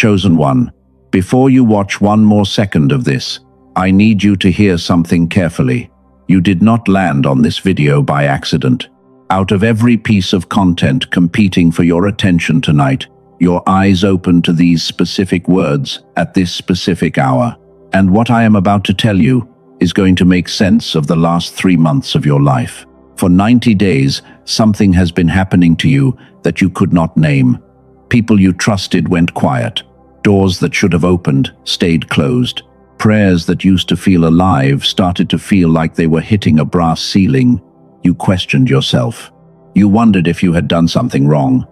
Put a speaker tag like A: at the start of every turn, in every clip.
A: Chosen one, before you watch one more second of this, I need you to hear something carefully. You did not land on this video by accident. Out of every piece of content competing for your attention tonight, your eyes open to these specific words at this specific hour. And what I am about to tell you is going to make sense of the last 3 months of your life. For 90 days, something has been happening to you that you could not name. People you trusted went quiet. Doors that should have opened stayed closed. Prayers that used to feel alive started to feel like they were hitting a brass ceiling. You questioned yourself. You wondered if you had done something wrong.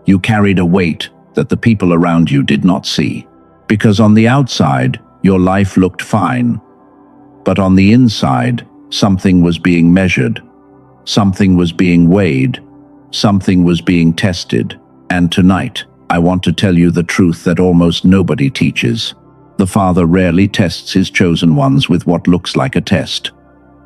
A: You carried a weight that the people around you did not see. Because on the outside, your life looked fine. But on the inside, something was being measured. Something was being weighed. Something was being tested. And tonight, I want to tell you the truth that almost nobody teaches. The Father rarely tests his chosen ones with what looks like a test.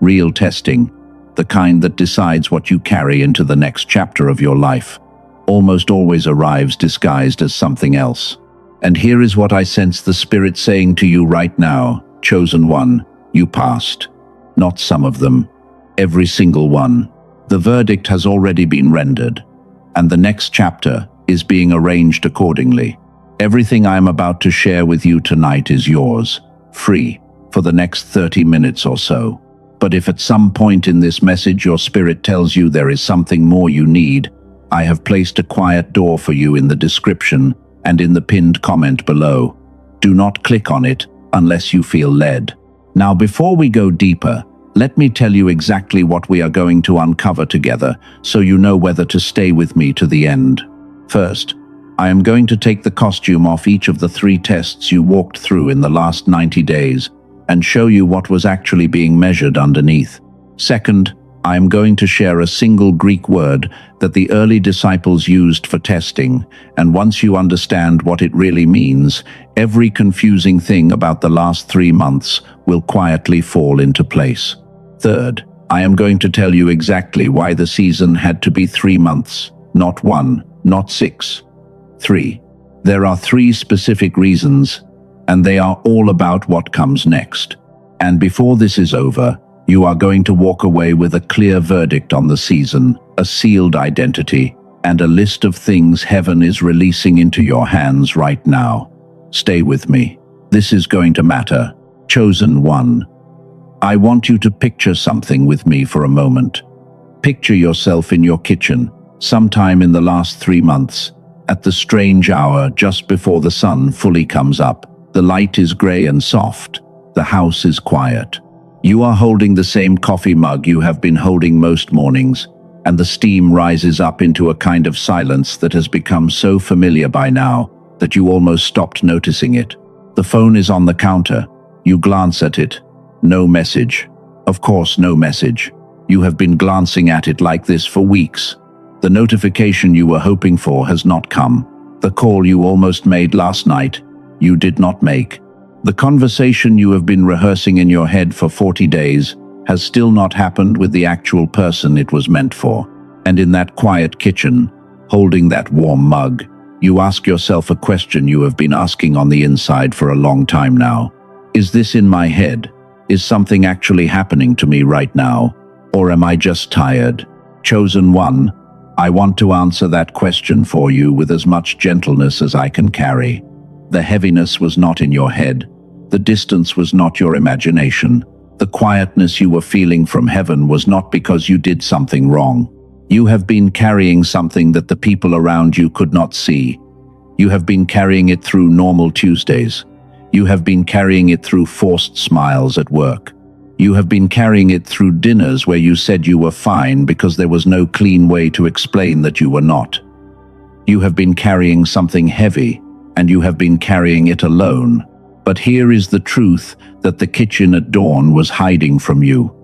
A: Real testing, the kind that decides what you carry into the next chapter of your life, almost always arrives disguised as something else. And here is what I sense the Spirit saying to you right now, chosen one, you passed. Not some of them, every single one. The verdict has already been rendered, and the next chapter is being arranged accordingly. Everything I am about to share with you tonight is yours, free, for the next 30 minutes or so. But if at some point in this message your spirit tells you there is something more you need, I have placed a quiet door for you in the description and in the pinned comment below. Do not click on it unless you feel led. Now, before we go deeper, let me tell you exactly what we are going to uncover together so you know whether to stay with me to the end. First, I am going to take the costume off each of the 3 tests you walked through in the last 90 days and show you what was actually being measured underneath. Second, I am going to share a single Greek word that the early disciples used for testing, and once you understand what it really means, every confusing thing about the last 3 months will quietly fall into place. Third, I am going to tell you exactly why the season had to be 3 months, not 1, not 6. 3. There are 3 specific reasons, and they are all about what comes next. And before this is over, you are going to walk away with a clear verdict on the season, a sealed identity, and a list of things heaven is releasing into your hands right now. Stay with me. This is going to matter. Chosen one. I want you to picture something with me for a moment. Picture yourself in your kitchen, sometime in the last 3 months, at the strange hour just before the sun fully comes up. The light is gray and soft. The house is quiet. You are holding the same coffee mug you have been holding most mornings, and the steam rises up into a kind of silence that has become so familiar by now that you almost stopped noticing it. The phone is on the counter. You glance at it. No message. Of course, no message. You have been glancing at it like this for weeks. The notification you were hoping for has not come. The call you almost made last night, you did not make. The conversation you have been rehearsing in your head for 40 days has still not happened with the actual person it was meant for. And in that quiet kitchen, holding that warm mug, you ask yourself a question you have been asking on the inside for a long time now. Is this in my head? Is something actually happening to me right now? Or am I just tired? Chosen one, I want to answer that question for you with as much gentleness as I can carry. The heaviness was not in your head. The distance was not your imagination. The quietness you were feeling from heaven was not because you did something wrong. You have been carrying something that the people around you could not see. You have been carrying it through normal Tuesdays. You have been carrying it through forced smiles at work. You have been carrying it through dinners where you said you were fine because there was no clean way to explain that you were not. You have been carrying something heavy, and you have been carrying it alone. But here is the truth that the kitchen at dawn was hiding from you.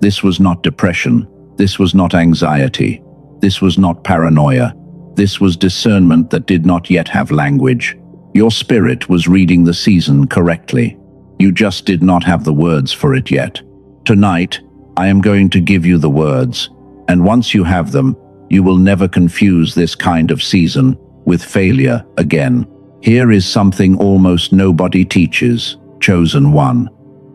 A: This was not depression. This was not anxiety. This was not paranoia. This was discernment that did not yet have language. Your spirit was reading the season correctly. You just did not have the words for it yet. Tonight, I am going to give you the words, and once you have them, you will never confuse this kind of season with failure again. Here is something almost nobody teaches, chosen one.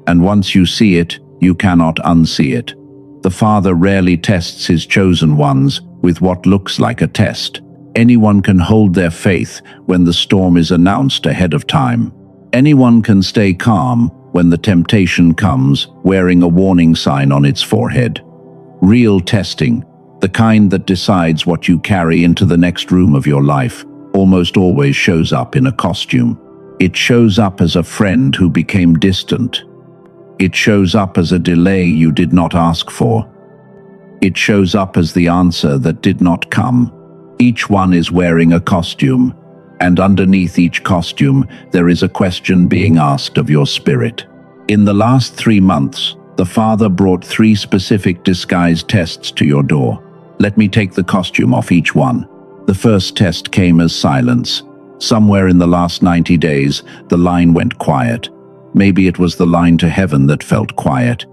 A: And once you see it, you cannot unsee it. The Father rarely tests his chosen ones with what looks like a test. Anyone can hold their faith when the storm is announced ahead of time. Anyone can stay calm when the temptation comes, wearing a warning sign on its forehead. Real testing, the kind that decides what you carry into the next room of your life, almost always shows up in a costume. It shows up as a friend who became distant. It shows up as a delay you did not ask for. It shows up as the answer that did not come. Each one is wearing a costume, and underneath each costume there is a question being asked of your spirit. In the last 3 months, the Father brought 3 specific disguise tests to your door. Let me take the costume off each one. The first test came as silence. Somewhere in the last 90 days, the line went quiet. Maybe it was the line to heaven that felt quiet.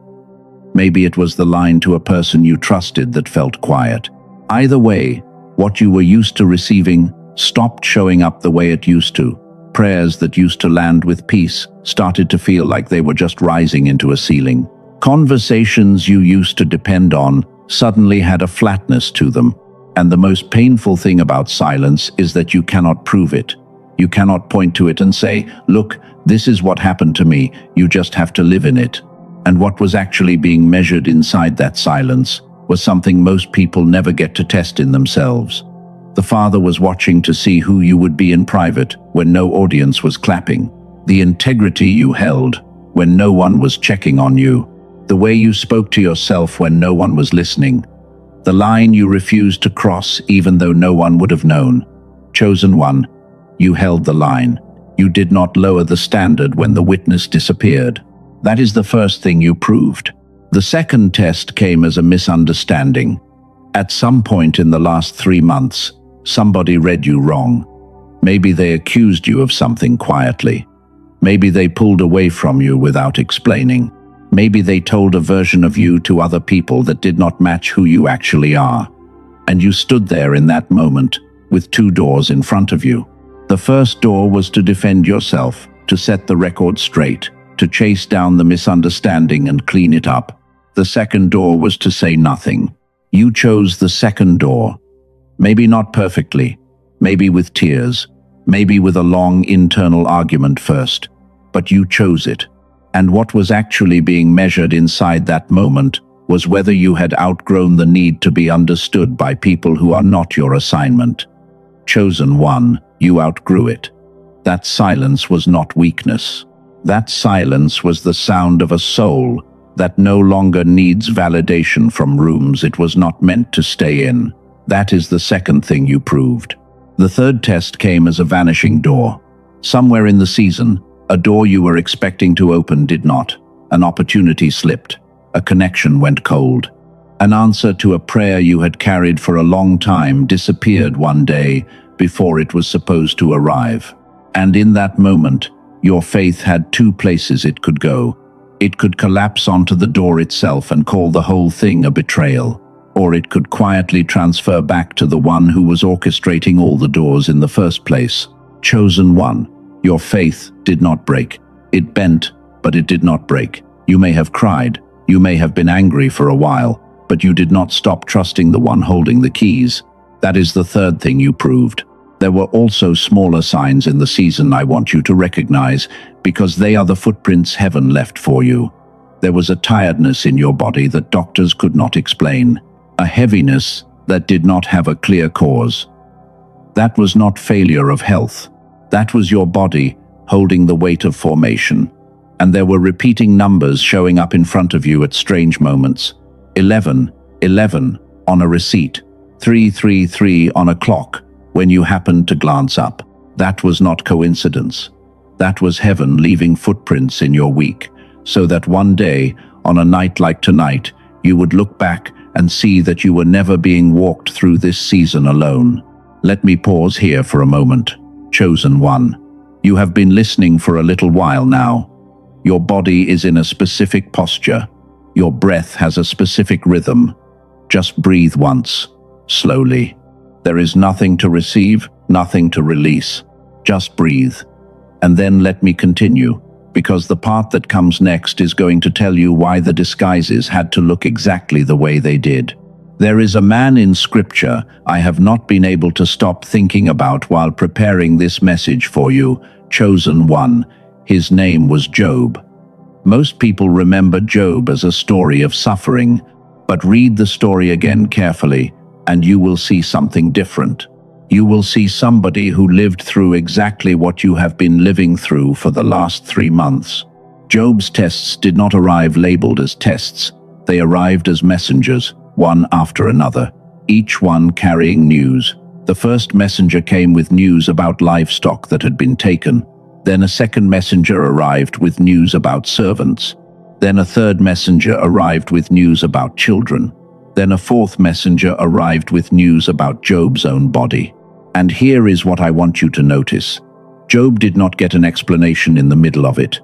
A: Maybe it was the line to a person you trusted that felt quiet. Either way, what you were used to receiving stopped showing up the way it used to. Prayers that used to land with peace started to feel like they were just rising into a ceiling. Conversations you used to depend on suddenly had a flatness to them. And the most painful thing about silence is that you cannot prove it. You cannot point to it and say, look, this is what happened to me, you just have to live in it. And what was actually being measured inside that silence was something most people never get to test in themselves. The Father was watching to see who you would be in private when no audience was clapping. The integrity you held when no one was checking on you. The way you spoke to yourself when no one was listening. The line you refused to cross even though no one would have known. Chosen one, you held the line. You did not lower the standard when the witness disappeared. That is the first thing you proved. The second test came as a misunderstanding. At some point in the last 3 months, somebody read you wrong. Maybe they accused you of something quietly. Maybe they pulled away from you without explaining. Maybe they told a version of you to other people that did not match who you actually are. And you stood there in that moment, with 2 doors in front of you. The first door was to defend yourself, to set the record straight, to chase down the misunderstanding and clean it up. The second door was to say nothing. You chose the second door. Maybe not perfectly, maybe with tears, maybe with a long internal argument first, but you chose it. And what was actually being measured inside that moment was whether you had outgrown the need to be understood by people who are not your assignment. Chosen one, you outgrew it. That silence was not weakness. That silence was the sound of a soul that no longer needs validation from rooms it was not meant to stay in. That is the second thing you proved. The third test came as a vanishing door. Somewhere in the season, a door you were expecting to open did not. An opportunity slipped. A connection went cold. An answer to a prayer you had carried for a long time disappeared one day before it was supposed to arrive. And in that moment, your faith had 2 places it could go. It could collapse onto the door itself and call the whole thing a betrayal, or it could quietly transfer back to the one who was orchestrating all the doors in the first place. Chosen one, your faith did not break. It bent, but it did not break. You may have cried, you may have been angry for a while, but you did not stop trusting the one holding the keys. That is the third thing you proved. There were also smaller signs in the season I want you to recognize, because they are the footprints heaven left for you. There was a tiredness in your body that doctors could not explain, a heaviness that did not have a clear cause. That was not failure of health. That was your body holding the weight of formation. And there were repeating numbers showing up in front of you at strange moments. 11, 11 on a receipt, 333 on a clock when you happened to glance up. That was not coincidence. That was heaven leaving footprints in your week, so that one day, on a night like tonight, you would look back and see that you were never being walked through this season alone. Let me pause here for a moment. Chosen one, you have been listening for a little while now. Your body is in a specific posture. Your breath has a specific rhythm. Just breathe once, slowly. There is nothing to receive, nothing to release. Just breathe. And then let me continue, because the part that comes next is going to tell you why the disguises had to look exactly the way they did. There is a man in scripture I have not been able to stop thinking about while preparing this message for you, chosen one. His name was Job. Most people remember Job as a story of suffering, but read the story again carefully, and you will see something different. You will see somebody who lived through exactly what you have been living through for the last 3 months. Job's tests did not arrive labeled as tests. They arrived as messengers, one after another, each one carrying news. The first messenger came with news about livestock that had been taken. Then a second messenger arrived with news about servants. Then a third messenger arrived with news about children. Then a fourth messenger arrived with news about Job's own body. And here is what I want you to notice. Job did not get an explanation in the middle of it.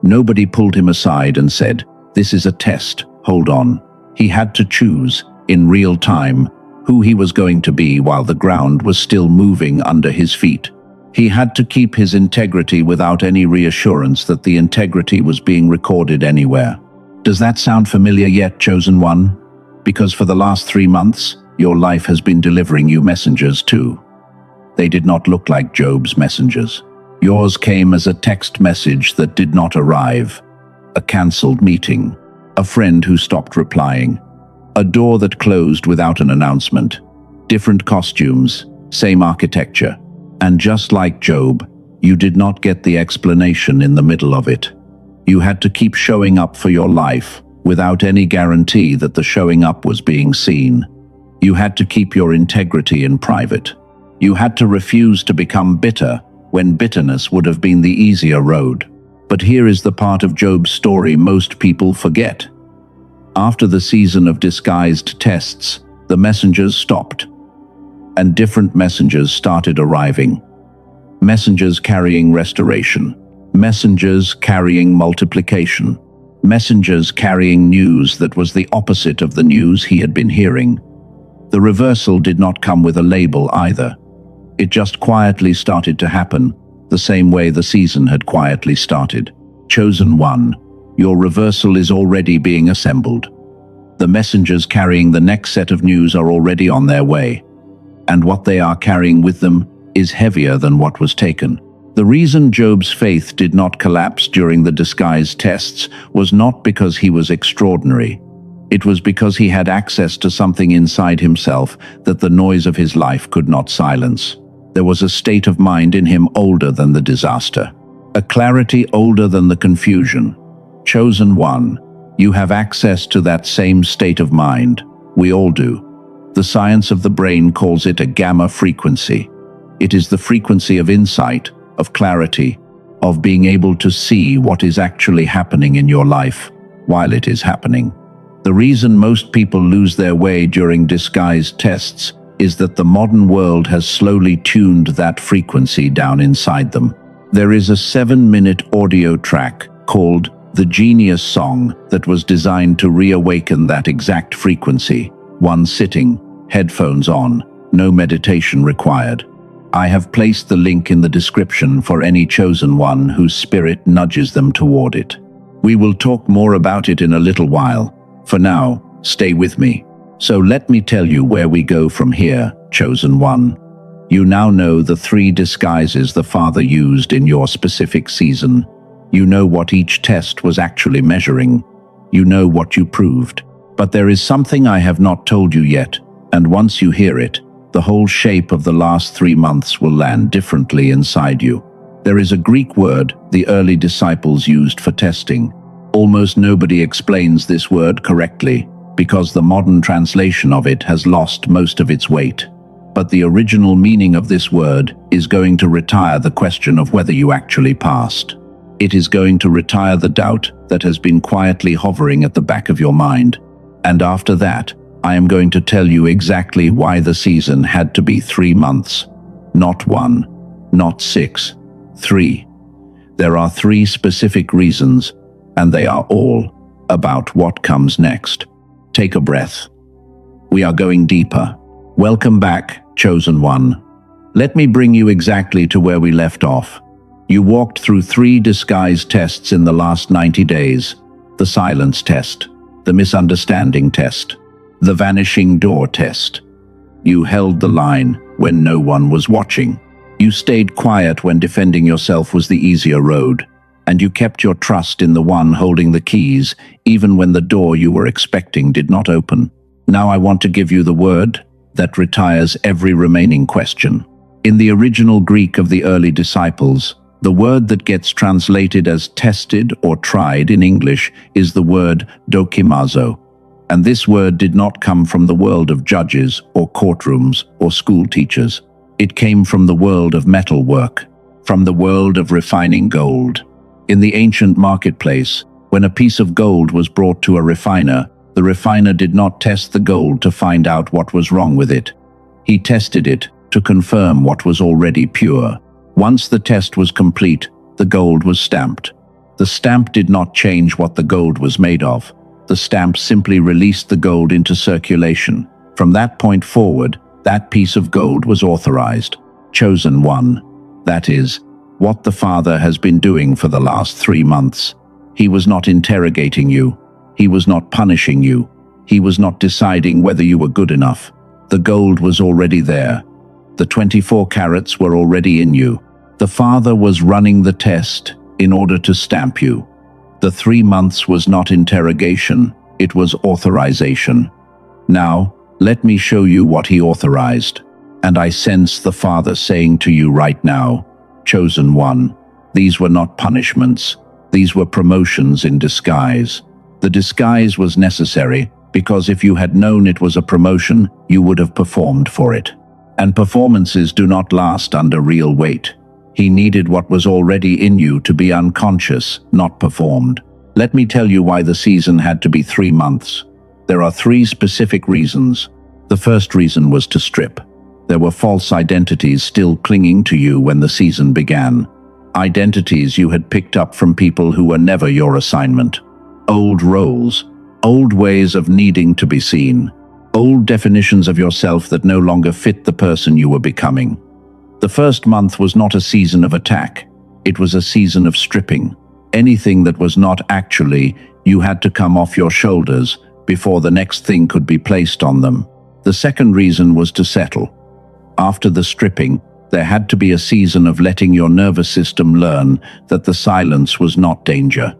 A: Nobody pulled him aside and said, "This is a test, hold on." He had to choose, in real time, who he was going to be while the ground was still moving under his feet. He had to keep his integrity without any reassurance that the integrity was being recorded anywhere. Does that sound familiar yet, chosen one? Because for the last 3 months, your life has been delivering you messengers too. They did not look like Job's messengers. Yours came as a text message that did not arrive, a cancelled meeting, a friend who stopped replying, a door that closed without an announcement, different costumes, same architecture. And just like Job, you did not get the explanation in the middle of it. You had to keep showing up for your life without any guarantee that the showing up was being seen. You had to keep your integrity in private. You had to refuse to become bitter when bitterness would have been the easier road. But here is the part of Job's story most people forget. After the season of disguised tests, the messengers stopped, and different messengers started arriving. Messengers carrying restoration, messengers carrying multiplication, messengers carrying news that was the opposite of the news he had been hearing. The reversal did not come with a label either. It just quietly started to happen, the same way the season had quietly started. Chosen one, your reversal is already being assembled. The messengers carrying the next set of news are already on their way. And what they are carrying with them is heavier than what was taken. The reason Job's faith did not collapse during the disguised tests was not because he was extraordinary. It was because he had access to something inside himself that the noise of his life could not silence. There was a state of mind in him older than the disaster, a clarity older than the confusion. Chosen one, you have access to that same state of mind. We all do. The science of the brain calls it a gamma frequency. It is the frequency of insight, of clarity, of being able to see what is actually happening in your life while it is happening. The reason most people lose their way during disguised tests is that the modern world has slowly tuned that frequency down inside them. There is a 7-minute audio track called The Genius Song that was designed to reawaken that exact frequency. One sitting, headphones on, no meditation required. I have placed the link in the description for any chosen one whose spirit nudges them toward it. We will talk more about it in a little while. For now, stay with me. So let me tell you where we go from here, chosen one. You now know the 3 disguises the Father used in your specific season. You know what each test was actually measuring. You know what you proved. But there is something I have not told you yet, and once you hear it, the whole shape of the last 3 months will land differently inside you. There is a Greek word the early disciples used for testing. Almost nobody explains this word correctly, because the modern translation of it has lost most of its weight. But the original meaning of this word is going to retire the question of whether you actually passed. It is going to retire the doubt that has been quietly hovering at the back of your mind. And after that, I am going to tell you exactly why the season had to be 3 months. Not 1, not 6, 3. There are 3 specific reasons, and they are all about what comes next. Take a breath. We are going deeper. Welcome back, chosen one. Let me bring you exactly to where we left off. You walked through 3 disguise tests in the last 90 days. The silence test, the misunderstanding test, the vanishing door test. You held the line when no one was watching. You stayed quiet when defending yourself was the easier road. And you kept your trust in the one holding the keys, even when the door you were expecting did not open. Now I want to give you the word that retires every remaining question. In the original Greek of the early disciples, the word that gets translated as tested or tried in English is the word Dokimazō. And this word did not come from the world of judges or courtrooms or school teachers. It came from the world of metalwork, from the world of refining gold. In the ancient marketplace, when a piece of gold was brought to a refiner, the refiner did not test the gold to find out what was wrong with it. He tested it to confirm what was already pure. Once the test was complete, the gold was stamped. The stamp did not change what the gold was made of. The stamp simply released the gold into circulation. From that point forward, that piece of gold was authorized, chosen one. That is, what the Father has been doing for the last 3 months. He was not interrogating you. He was not punishing you. He was not deciding whether you were good enough. The gold was already there. The 24 carats were already in you. The Father was running the test in order to stamp you. The 3 months was not interrogation, it was authorization. Now, let me show you what he authorized. And I sense the Father saying to you right now, chosen one, these were not punishments, these were promotions in disguise. The disguise was necessary because if you had known it was a promotion, you would have performed for it. And performances do not last under real weight. He needed what was already in you to be unconscious, not performed. Let me tell you why the season had to be 3 months. There are 3 specific reasons. The first reason was to strip. There were false identities still clinging to you when the season began. Identities you had picked up from people who were never your assignment. Old roles, old ways of needing to be seen, old definitions of yourself that no longer fit the person you were becoming. The first month was not a season of attack. It was a season of stripping. Anything that was not actually, you had to come off your shoulders before the next thing could be placed on them. The second reason was to settle. After the stripping, there had to be a season of letting your nervous system learn that the silence was not danger.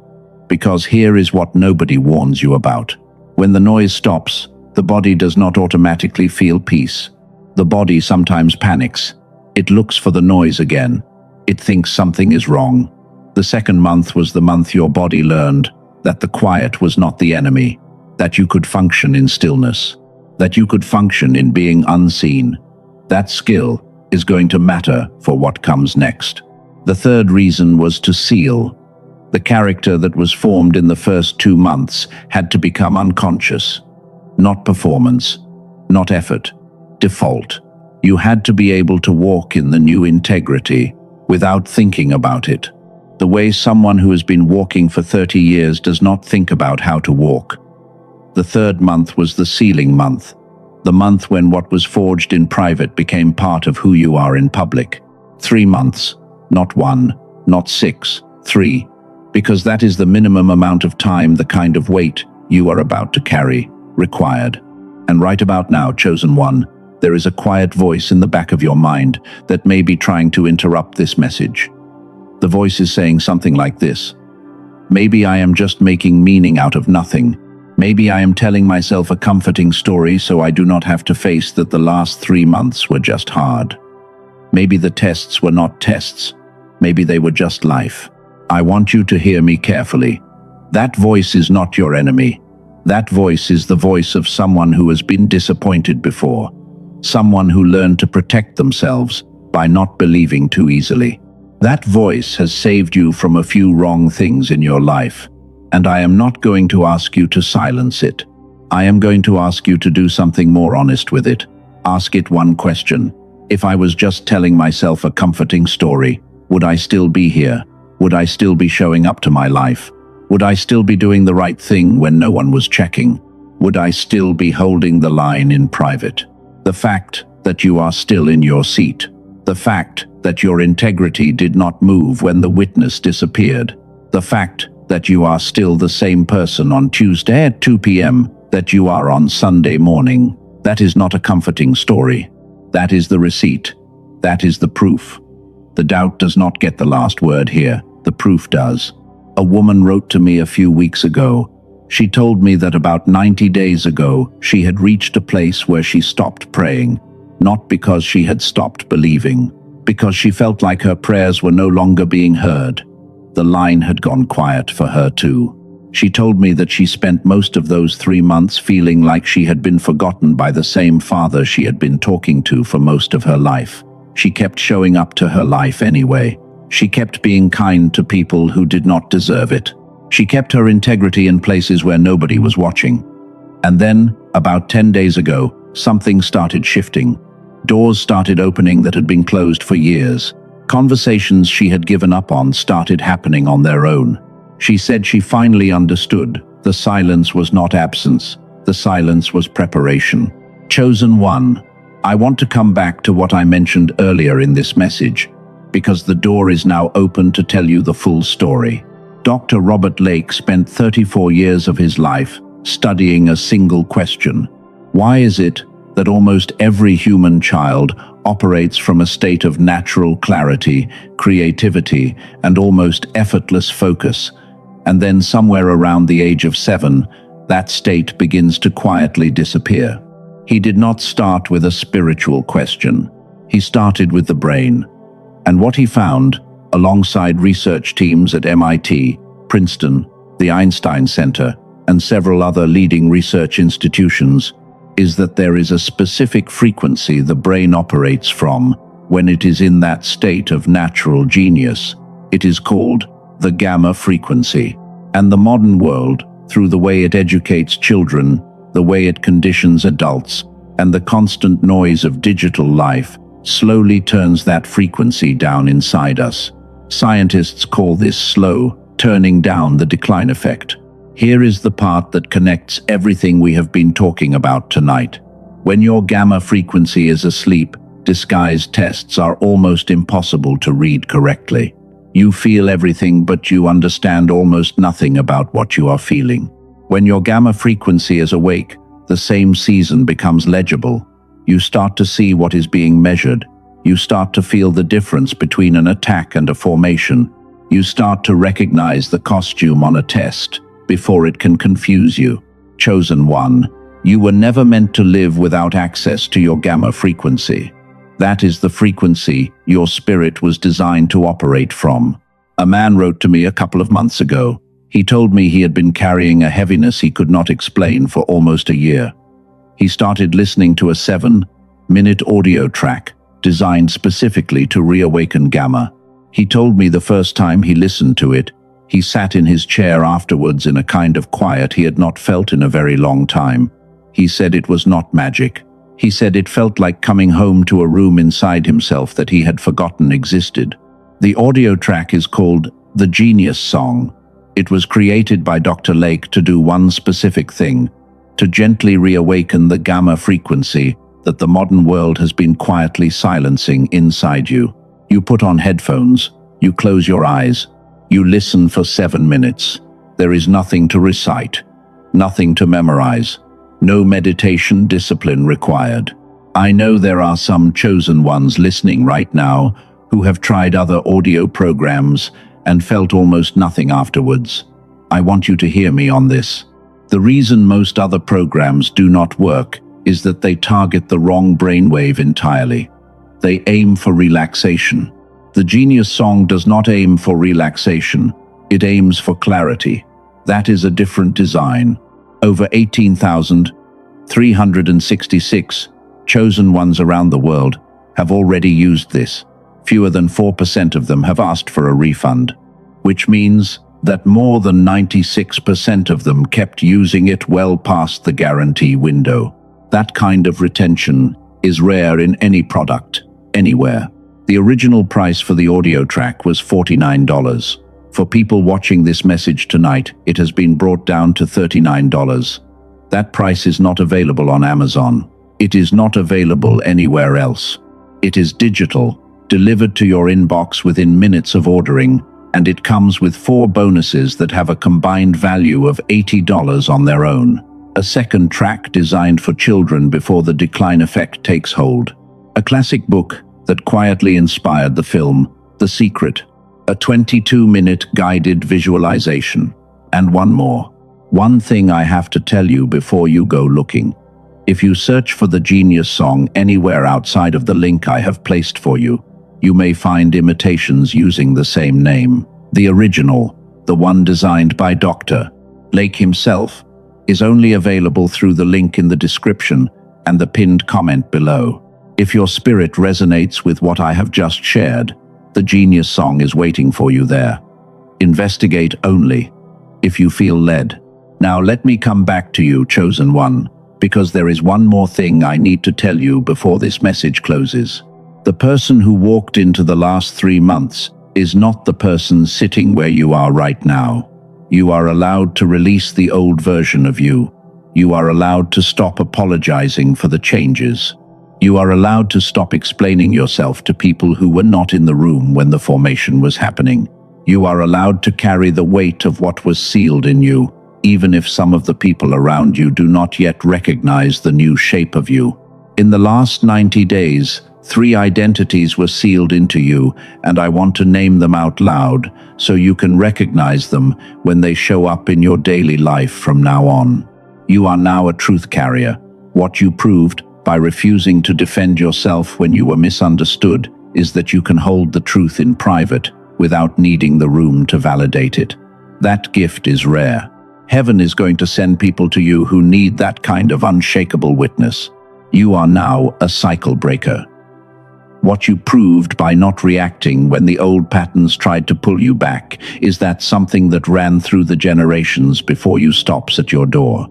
A: Because here is what nobody warns you about. When the noise stops, the body does not automatically feel peace. The body sometimes panics. It looks for the noise again. It thinks something is wrong. The second month was the month your body learned that the quiet was not the enemy, that you could function in stillness, that you could function in being unseen. That skill is going to matter for what comes next. The third reason was to seal. The character that was formed in the first 2 months had to become unconscious. Not performance, not effort, default. You had to be able to walk in the new integrity without thinking about it. The way someone who has been walking for 30 years does not think about how to walk. The third month was the sealing month, the month when what was forged in private became part of who you are in public. 3 months, not 1, not 6, 3, because that is the minimum amount of time, the kind of weight you are about to carry, required. And right about now, chosen one, there is a quiet voice in the back of your mind that may be trying to interrupt this message. The voice is saying something like this: maybe I am just making meaning out of nothing. Maybe I am telling myself a comforting story so I do not have to face that the last 3 months were just hard. Maybe the tests were not tests. Maybe they were just life. I want you to hear me carefully. That voice is not your enemy. That voice is the voice of someone who has been disappointed before. Someone who learned to protect themselves by not believing too easily. That voice has saved you from a few wrong things in your life. And I am not going to ask you to silence it. I am going to ask you to do something more honest with it. Ask it one question. If I was just telling myself a comforting story, would I still be here? Would I still be showing up to my life? Would I still be doing the right thing when no one was checking? Would I still be holding the line in private? The fact that you are still in your seat, The fact that your integrity did not move when the witness disappeared. The fact that you are still the same person on Tuesday at 2 p.m. that you are on Sunday morning. That is not a comforting story. That is the receipt. That is the proof. The doubt does not get the last word here. The proof does. A woman wrote to me a few weeks ago. She told me that about 90 days ago, she had reached a place where she stopped praying, not because she had stopped believing, because she felt like her prayers were no longer being heard. The line had gone quiet for her too. She told me that she spent most of those 3 months feeling like she had been forgotten by the same father she had been talking to for most of her life. She kept showing up to her life anyway. She kept being kind to people who did not deserve it. She kept her integrity in places where nobody was watching. And then, about 10 days ago, something started shifting. Doors started opening that had been closed for years. Conversations she had given up on started happening on their own. She said she finally understood. The silence was not absence. The silence was preparation. Chosen one. I want to come back to what I mentioned earlier in this message, because the door is now open to tell you the full story. Dr. Robert Lake spent 34 years of his life studying a single question. Why is it that almost every human child operates from a state of natural clarity, creativity, and almost effortless focus, and then somewhere around the age of 7, that state begins to quietly disappear? He did not start with a spiritual question. He started with the brain. And what he found, alongside research teams at MIT, Princeton, the Einstein Center, and several other leading research institutions, is that there is a specific frequency the brain operates from when it is in that state of natural genius. It is called the gamma frequency. And the modern world, through the way it educates children, the way it conditions adults, and the constant noise of digital life, slowly turns that frequency down inside us. Scientists call this slow turning down the decline effect. Here is the part that connects everything we have been talking about tonight. When your gamma frequency is asleep, disguised tests are almost impossible to read correctly. You feel everything, but you understand almost nothing about what you are feeling. When your gamma frequency is awake, the same season becomes legible. You start to see what is being measured. You start to feel the difference between an attack and a formation. You start to recognize the costume on a test before it can confuse you. Chosen one, you were never meant to live without access to your gamma frequency. That is the frequency your spirit was designed to operate from. A man wrote to me a couple of months ago. He told me he had been carrying a heaviness he could not explain for almost a year. He started listening to a 7-minute audio track designed specifically to reawaken gamma. He told me the first time he listened to it, he sat in his chair afterwards in a kind of quiet he had not felt in a very long time. He said it was not magic. He said it felt like coming home to a room inside himself that he had forgotten existed. The audio track is called The Genius Song. It was created by Dr. Lake to do one specific thing, to gently reawaken the gamma frequency that the modern world has been quietly silencing inside you. You put on headphones, you close your eyes, you listen for 7 minutes. There is nothing to recite, nothing to memorize, no meditation discipline required. I know there are some chosen ones listening right now who have tried other audio programs and felt almost nothing afterwards. I want you to hear me on this. The reason most other programs do not work is that they target the wrong brainwave entirely. They aim for relaxation. The Genius Song does not aim for relaxation. It aims for clarity. That is a different design. Over 18,366 chosen ones around the world have already used this. Fewer than 4% of them have asked for a refund, which means that more than 96% of them kept using it well past the guarantee window. That kind of retention is rare in any product, anywhere. The original price for the audio track was $49. For people watching this message tonight, it has been brought down to $39. That price is not available on Amazon. It is not available anywhere else. It is digital. delivered to your inbox within minutes of ordering, and it comes with 4 bonuses that have a combined value of $80 on their own. A second track designed for children before the decline effect takes hold. A classic book that quietly inspired the film, The Secret. A 22-minute guided visualization. And one more. One thing I have to tell you before you go looking. If you search for the Genius song anywhere outside of the link I have placed for you, you may find imitations using the same name. The original, the one designed by Dr. Lake himself, is only available through the link in the description and the pinned comment below. If your spirit resonates with what I have just shared, the Genius song is waiting for you there. Investigate only if you feel led. Now let me come back to you, chosen one, because there is one more thing I need to tell you before this message closes. The person who walked into the last 3 months is not the person sitting where you are right now. You are allowed to release the old version of you. You are allowed to stop apologizing for the changes. You are allowed to stop explaining yourself to people who were not in the room when the formation was happening. You are allowed to carry the weight of what was sealed in you, even if some of the people around you do not yet recognize the new shape of you. In the last 90 days, 3 identities were sealed into you, and I want to name them out loud so you can recognize them when they show up in your daily life from now on. You are now a truth carrier. What you proved by refusing to defend yourself when you were misunderstood is that you can hold the truth in private without needing the room to validate it. That gift is rare. Heaven is going to send people to you who need that kind of unshakable witness. You are now a cycle breaker. What you proved by not reacting when the old patterns tried to pull you back is that something that ran through the generations before you stops at your door.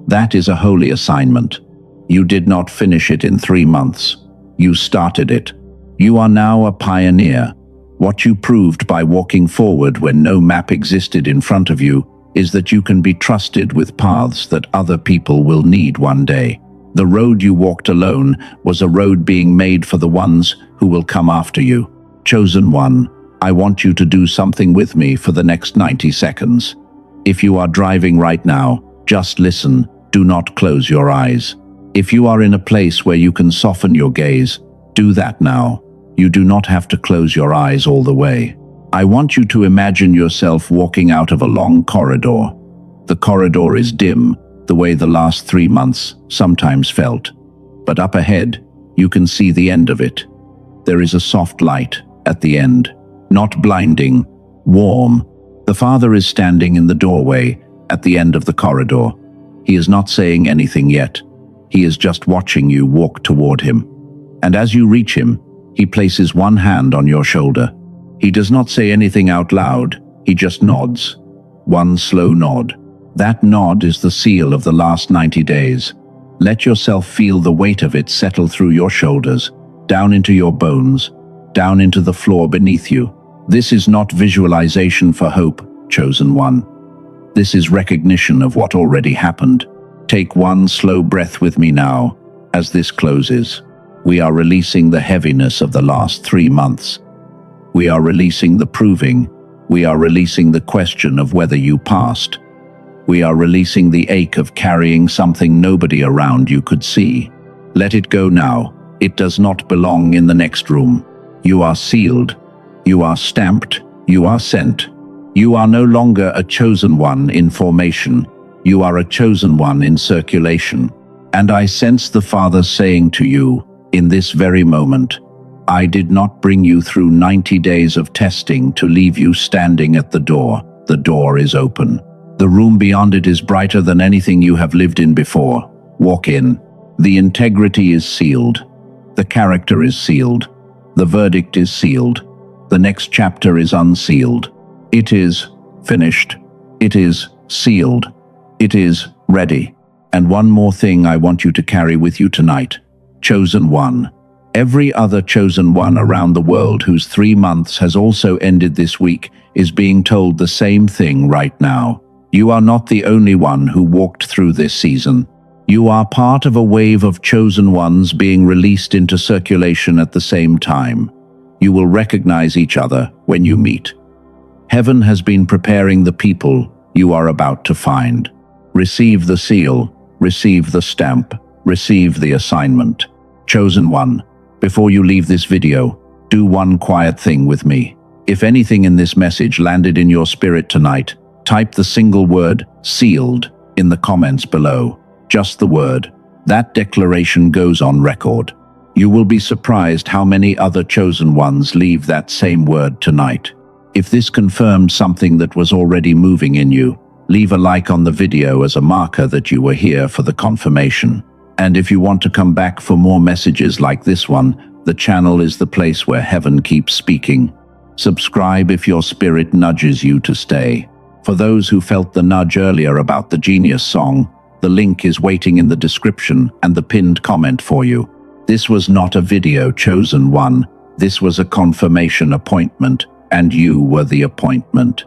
A: That is a holy assignment. You did not finish it in 3 months. You started it. You are now a pioneer. What you proved by walking forward when no map existed in front of you is that you can be trusted with paths that other people will need one day. The road you walked alone was a road being made for the ones who will come after you. Chosen one, I want you to do something with me for the next 90 seconds. If you are driving right now, just listen, do not close your eyes. If you are in a place where you can soften your gaze, do that now. You do not have to close your eyes all the way. I want you to imagine yourself walking out of a long corridor. The corridor is dim, the way the last 3 months sometimes felt. But up ahead, you can see the end of it. There is a soft light at the end, not blinding, warm. The Father is standing in the doorway at the end of the corridor. He is not saying anything yet. He is just watching you walk toward him. And as you reach him, he places one hand on your shoulder. He does not say anything out loud, he just nods. One slow nod. That nod is the seal of the last 90 days. Let yourself feel the weight of it settle through your shoulders, down into your bones, down into the floor beneath you. This is not visualization for hope, chosen one. This is recognition of what already happened. Take one slow breath with me now, as this closes. We are releasing the heaviness of the last 3 months. We are releasing the proving. We are releasing the question of whether you passed. We are releasing the ache of carrying something nobody around you could see. Let it go now. It does not belong in the next room. You are sealed. You are stamped. You are sent. You are no longer a chosen one in formation. You are a chosen one in circulation. And I sense the Father saying to you, in this very moment, I did not bring you through 90 days of testing to leave you standing at the door. The door is open. The room beyond it is brighter than anything you have lived in before. Walk in. The integrity is sealed. The character is sealed. The verdict is sealed. The next chapter is unsealed. It is finished. It is sealed. It is ready. And one more thing I want you to carry with you tonight. Chosen one. Every other chosen one around the world whose 3 months has also ended this week is being told the same thing right now. You are not the only one who walked through this season. You are part of a wave of chosen ones being released into circulation at the same time. You will recognize each other when you meet. Heaven has been preparing the people you are about to find. Receive the seal, receive the stamp, receive the assignment. Chosen one, before you leave this video, do one quiet thing with me. If anything in this message landed in your spirit tonight, type the single word, sealed, in the comments below. Just the word. That declaration goes on record. You will be surprised how many other chosen ones leave that same word tonight. If this confirmed something that was already moving in you, leave a like on the video as a marker that you were here for the confirmation. And if you want to come back for more messages like this one, the channel is the place where heaven keeps speaking. Subscribe if your spirit nudges you to stay. For those who felt the nudge earlier about the Genius song, the link is waiting in the description and the pinned comment for you. This was not a video chosen one. This was a confirmation appointment, and you were the appointment.